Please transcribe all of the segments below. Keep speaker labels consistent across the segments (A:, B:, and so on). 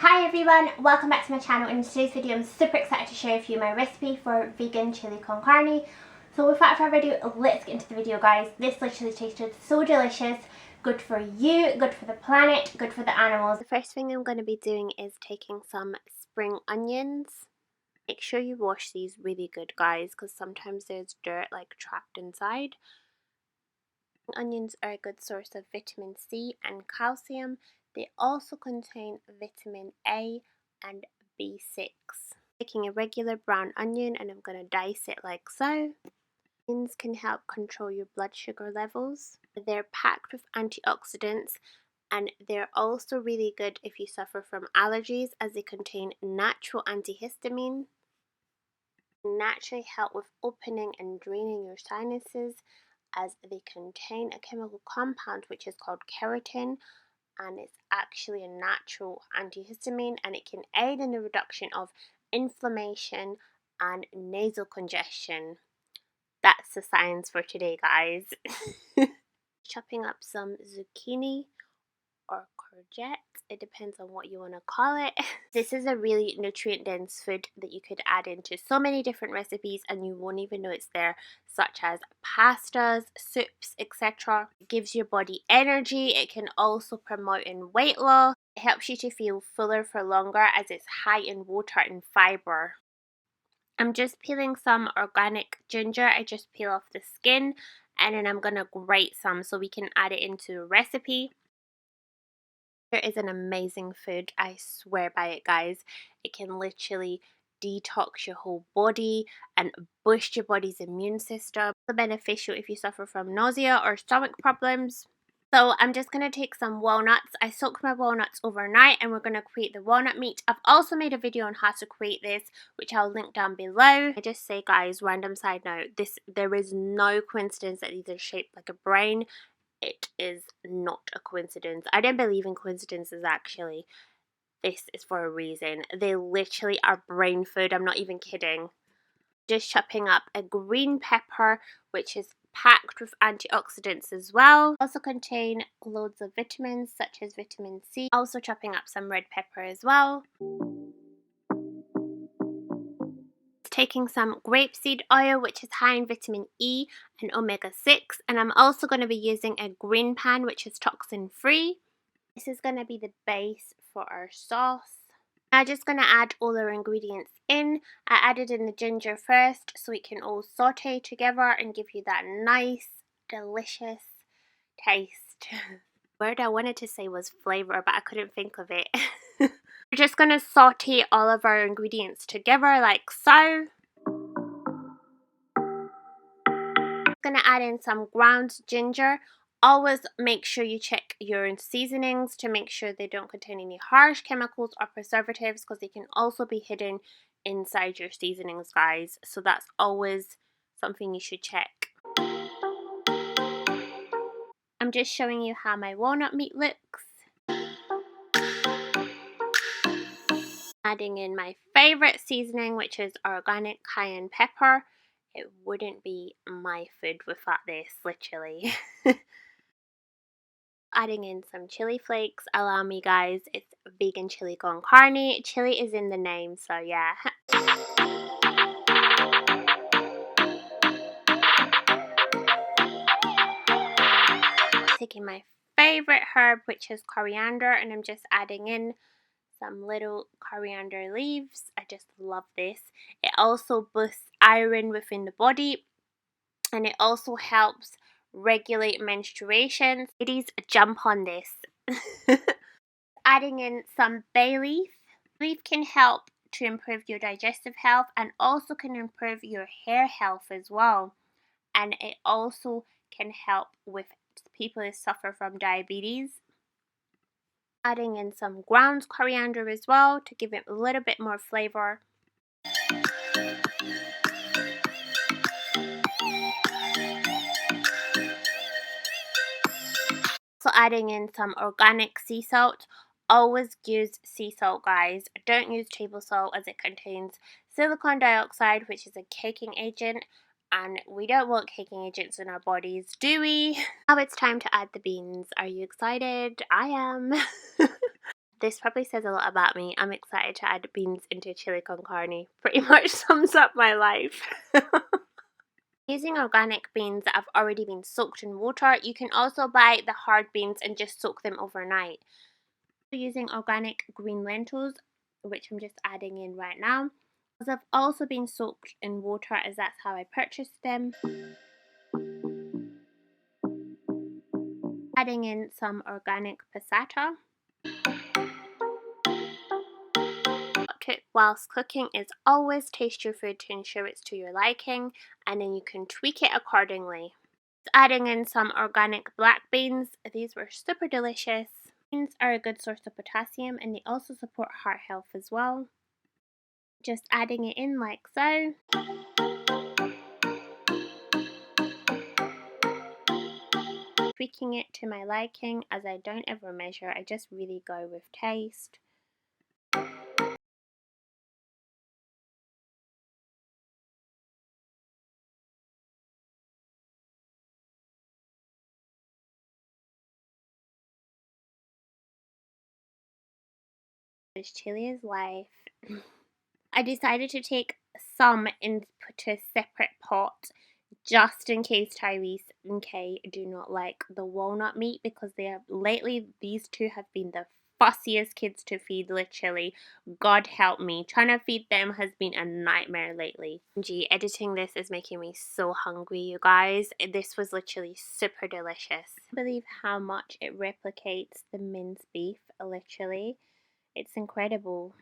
A: Hi everyone, welcome back to my channel. In today's video I'm super excited to share with you my recipe for vegan chili con carne. So without further ado, let's get into the video guys. This literally tasted so delicious, good for you, good for the planet, good for the animals. The first thing I'm going to be doing is taking some spring onions. Make sure you wash these really good guys, because sometimes there's dirt like trapped inside. Onions are a good source of vitamin C and calcium. They also contain vitamin A and B6. Taking a regular brown onion and I'm going to dice it like so. Onions can help control your blood sugar levels. They're packed with antioxidants and they're also really good if you suffer from allergies, as they contain natural antihistamine. Naturally help with opening and draining your sinuses, as they contain a chemical compound which is called keratin, and it's actually a natural antihistamine, and it can aid in the reduction of inflammation and nasal congestion. That's the science for today, guys. Chopping up some zucchini or courgette, it depends on what you want to call it. This is a really nutrient dense food that you could add into so many different recipes and you won't even know it's there, such as pastas, soups, etc. It gives your body energy. It can also promote in weight loss. It helps you to feel fuller for longer, as it's high in water and fiber. I'm just peeling some organic ginger. I just peel off the skin and then I'm gonna grate some so we can add it into a recipe. It is an amazing food, I swear by it guys. It can literally detox your whole body and boost your body's immune system. It's beneficial if you suffer from nausea or stomach problems. So I'm just going to take some walnuts. I soaked my walnuts overnight and we're going to create the walnut meat. I've also made a video on how to create this, which I'll link down below. I just say guys, random side note, there is no coincidence that these are shaped like a brain. It is not a coincidence. I don't believe in coincidences actually. This is for a reason. They literally are brain food. I'm not even kidding. Just chopping up a green pepper, which is packed with antioxidants as well. Also contain loads of vitamins such as vitamin C. Also chopping up some red pepper as well. Taking some grapeseed oil, which is high in vitamin E and omega-6, and I'm also going to be using a green pan, which is toxin free. This is going to be the base for our sauce. I'm just going to add all our ingredients in. I added in the ginger first so it can all saute together and give you that nice, delicious taste. The word I wanted to say was flavor, but I couldn't think of it. We're just going to saute all of our ingredients together like so. Going to add in some ground ginger. Always make sure you check your seasonings to make sure they don't contain any harsh chemicals or preservatives, because they can also be hidden inside your seasonings guys, so that's always something you should check. I'm just showing you how my walnut meat looks. Adding in my favorite seasoning, which is organic cayenne pepper. It wouldn't be my food without this, literally. Adding in some chili flakes. Allow me guys, it's vegan chili con carne. Chili is in the name, so yeah. Taking my favorite herb, which is coriander, and I'm just adding in some little coriander leaves. I just love this. It also boosts iron within the body, and it also helps regulate menstruation. Ladies, jump on this. Adding in some bay leaf. Leaf can help to improve your digestive health and also can improve your hair health as well. And it also can help with people who suffer from diabetes. Adding in some ground coriander as well to give it a little bit more flavor. So adding in some organic sea salt. Always use sea salt guys. Don't use table salt, as it contains silicon dioxide, which is a caking agent, and we don't want caking agents in our bodies, do we? Now it's time to add the beans. Are you excited? I am. This probably says a lot about me. I'm excited to add beans into chili con carne. Pretty much sums up my life. Using organic beans that have already been soaked in water. You can also buy the hard beans and just soak them overnight. Using organic green lentils, which I'm just adding in right now. Those have also been soaked in water, as that's how I purchased them. Adding in some organic passata. Tip whilst cooking is always taste your food to ensure it's to your liking, and then you can tweak it accordingly. Adding in some organic black beans. These were super delicious. Beans are a good source of potassium and they also support heart health as well. Just adding it in like so. Tweaking it to my liking, as I don't ever measure, I just really go with taste. This chili is life. I decided to take some and put a separate pot just in case Tyrese and Kay do not like the walnut meat, because they have lately, these two have been the fussiest kids to feed literally. God help me, trying to feed them has been a nightmare lately. Gee, editing this is making me so hungry, you guys. This was literally super delicious. I can't believe how much it replicates the minced beef, literally. It's incredible.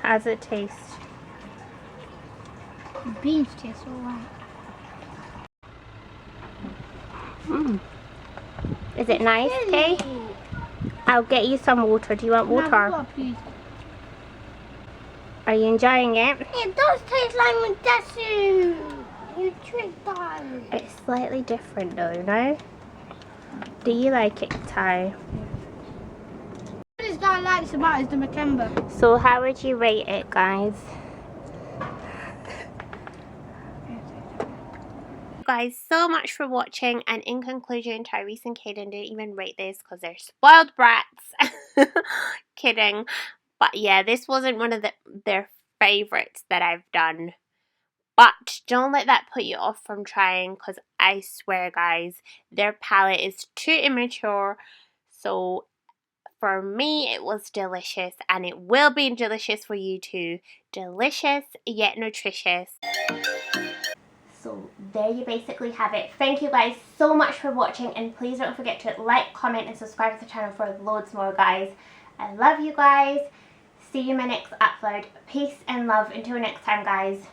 A: How's it taste?
B: The beans taste alright.
A: Is it nice, Kay? I'll get you some water. Do you want water?
B: No, please.
A: Are you enjoying it?
B: It does taste like Mudasu. You tricked us.
A: It's slightly different though, no? Do you like it, Ty?
B: This guy likes about is the Macemba.
A: So how would you rate it, guys? Guys, so much for watching, and in conclusion, Tyrese and Caden didn't even rate this because they're spoiled brats. Kidding. But yeah, this wasn't one of their favorites that I've done. But don't let that put you off from trying, because I swear, guys, their palate is too immature. So for me, it was delicious, and it will be delicious for you too. Delicious yet nutritious. So there you basically have it. Thank you guys so much for watching, and please don't forget to like, comment and subscribe to the channel for loads more, guys. I love you guys. See you in my next upload. Peace and love. Until next time, guys.